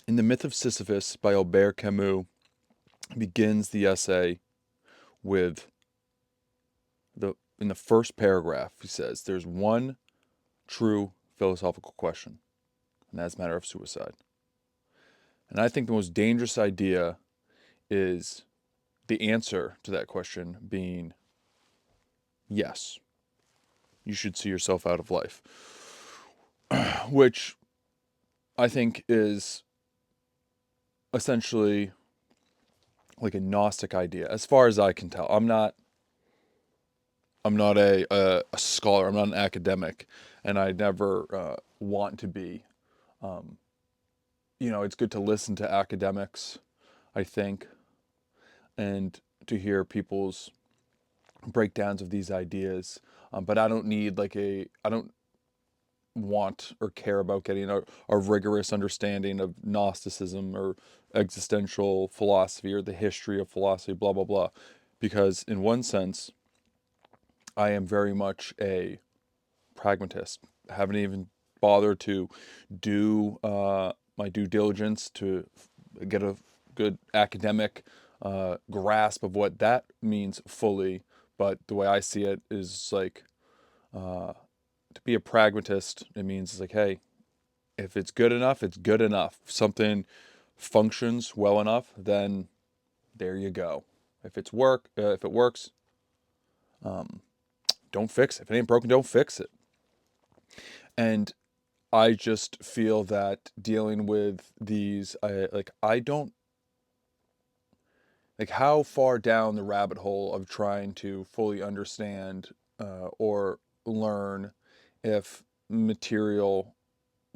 In The Myth of Sisyphus by Albert Camus begins the essay with in the first paragraph, he says, there's one true philosophical question, and that's a matter of suicide. And I think the most dangerous idea is the answer to that question being yes, you should see yourself out of life, which I think is essentially like a Gnostic idea, as far as I can tell. I'm not a scholar. I'm not an academic, and I never want to be. Um, it's good to listen to academics, I think, and to hear people's breakdowns of these ideas. But I don't need I don't want or care about getting a rigorous understanding of Gnosticism or existential philosophy or the history of philosophy, blah, blah, blah. Because in one sense, I am very much a pragmatist. I haven't even bothered to do my due diligence to get a good academic grasp of what that means fully. But the way I see it is like to be a pragmatist, it means it's like, hey, if it's good enough, it's good enough. If something functions well enough, then there you go. If it works, don't fix it. If it ain't broken, don't fix it. And I just feel that dealing with these, I don't like how far down the rabbit hole of trying to fully understand or learn if material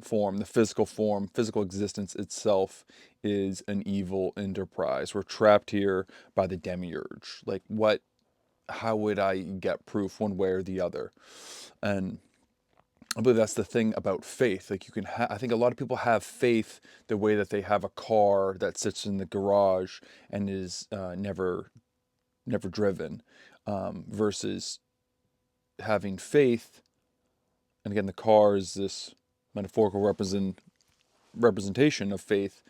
form, the physical form, physical existence itself is an evil enterprise. We're trapped here by the demiurge. Like, how would I get proof one way or the other? And I believe that's the thing about faith. Like, I think a lot of people have faith the way that they have a car that sits in the garage and is never driven, versus having faith. And again, the car is this metaphorical representation of faith.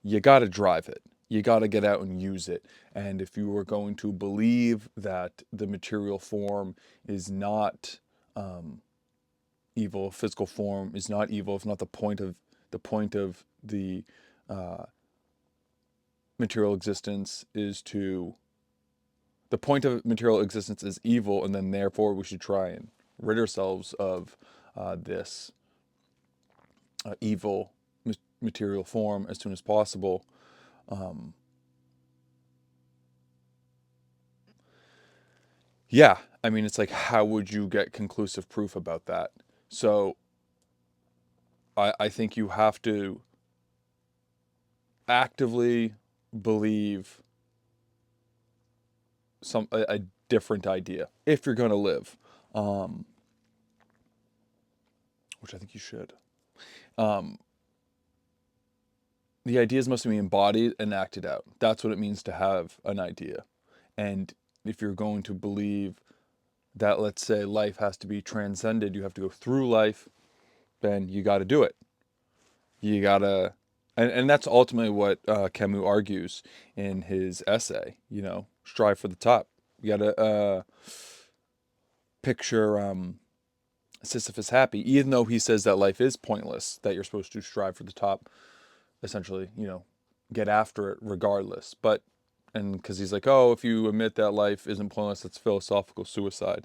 You got to drive it. You got to get out and use it. And if you are going to believe that the material form is not evil, physical form is not evil, if not the uh, material existence is to the point of material existence is evil, and then therefore we should try and rid ourselves of this evil material form as soon as possible. Um, yeah, I mean, it's like, how would you get conclusive proof about that? So I think you have to actively believe a different idea if you're going to live, um, which I think you should. Um, the ideas must be embodied and acted out. That's what it means to have an idea. And if you're going to believe that, let's say, life has to be transcended, you have to go through life, then you got to do it. You got to, and that's ultimately what Camus argues in his essay, strive for the top. You got to picture Sisyphus happy, even though he says that life is pointless, that you're supposed to strive for the top, essentially, get after it regardless. But, and because he's like, oh, if you admit that life isn't pointless, it's philosophical suicide.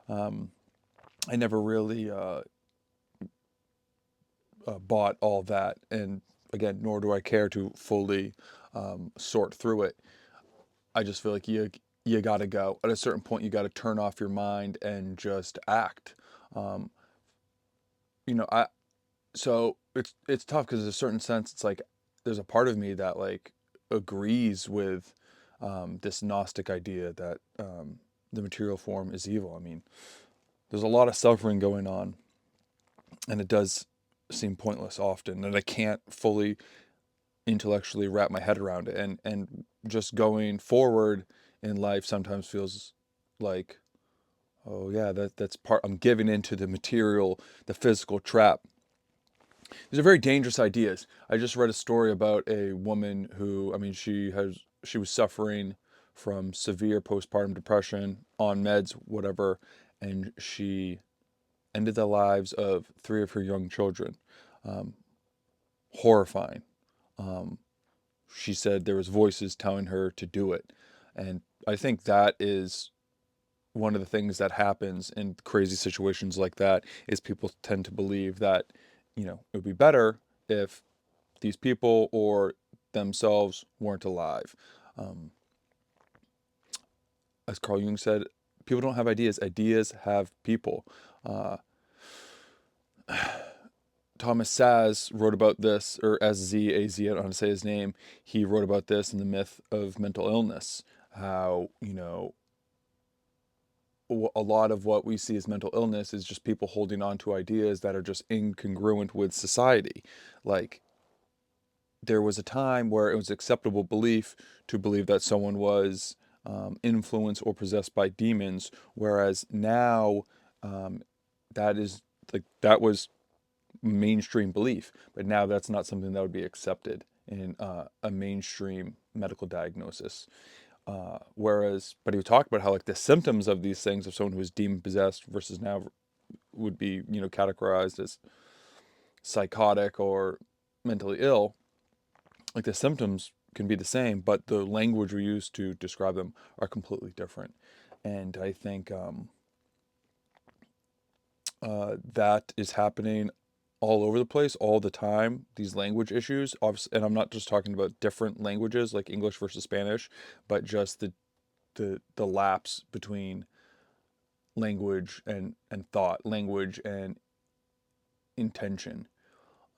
Um, I never really bought all that. And again, nor do I care to fully sort through it. I just feel like you got to go. At a certain point, you got to turn off your mind and just act. Um, I so it's tough because in a certain sense, it's like there's a part of me that like agrees with this Gnostic idea that the material form is evil. I mean, there's a lot of suffering going on, and it does seem pointless often, and I can't fully intellectually wrap my head around it. And just going forward in life sometimes feels like, oh yeah, that's part. I'm giving into the material, the physical trap. These are very dangerous ideas. I just read a story about a woman who, I mean, she was suffering from severe postpartum depression on meds, whatever, and she ended the lives of three of her young children. Um, Horrifying. Um, she said there was voices telling her to do it, and I think that is one of the things that happens in crazy situations like that is people tend to believe that, it would be better if these people or themselves weren't alive. Um, as Carl Jung said, people don't have ideas, ideas have people. Uh, Thomas Saz wrote about this, or S-Z-A-Z, I don't know how to say his name. He wrote about this in The Myth of Mental Illness, how, a lot of what we see as mental illness is just people holding on to ideas that are just incongruent with society. Like, there was a time where it was acceptable belief to believe that someone was influenced or possessed by demons, whereas now um, that was mainstream belief, but now that's not something that would be accepted in a mainstream medical diagnosis. But he would talk about how like the symptoms of these things of someone who was demon possessed versus now would be categorized as psychotic or mentally ill. Like the symptoms can be the same, but the language we use to describe them are completely different. And I think that is happening all over the place all the time, these language issues. Obviously, and I'm not just talking about different languages like English versus Spanish, but just the lapse between language and thought, language and intention,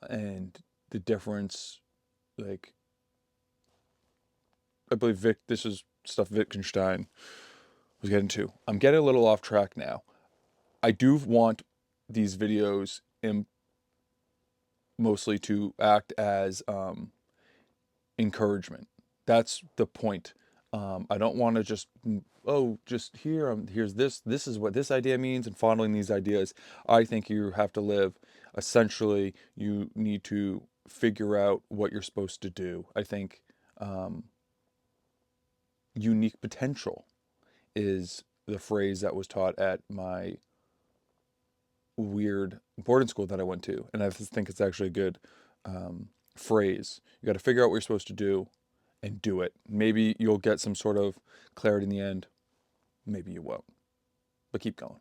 and the difference. Like, I believe this is stuff Wittgenstein was getting to. I'm getting a little off track now. I do want these videos mostly to act as encouragement. That's the point. I don't want to just, just here, here's this. This is what this idea means, and fondling these ideas. I think you have to live. Essentially, you need to figure out what you're supposed to do. I think um, unique potential is the phrase that was taught at my weird boarding school that I went to, and I think it's actually a good phrase. You got to figure out what you're supposed to do and do it. Maybe you'll get some sort of clarity in the end. Maybe you won't, but keep going.